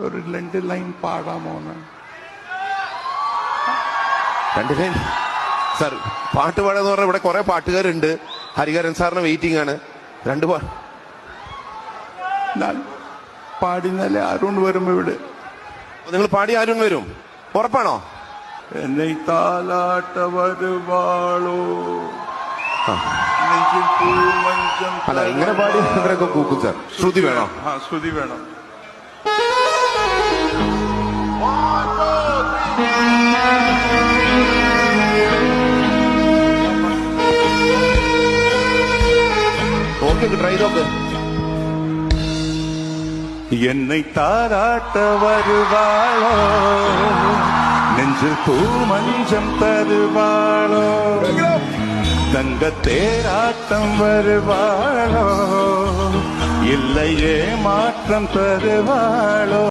ഒരു 2 line പാടാമോന്ന്? 2 line sir? പാട്ട് പാടാന്ന് പറഞ്ഞാൽ ഇവിടെ കുറെ പാട്ടുകാരുണ്ട്. ഹരിഹരൻ സാറിന് വെയിറ്റിംഗ് ആണ്. 2 ഞാൻ പാടിനാലേ അരുൺ വരുമ്പോ ഇവിടെ. നിങ്ങൾ പാടി അരുൺ വരും, ഉറപ്പാണോ? എന്നെ താലാട്ട വരുവാളോ നെഞ്ചിൽ പൂമഞ്ചം. അല്ല, ഇങ്ങനെ പാടി ഇവരൊക്കെ കൂക്കും സാർ. ശ്രുതി വേണോ? ശ്രുതി വേണം. ഓക്കെ, ട്രൈ നോക്ക്. என்னை தாராட்ட வருவாளோ நெஞ்சில் பூமஞ்சம் தருவாளோ தங்க தேராட்டம் வருவாளோ இல்லையே மாற்றம் தருவாளோ.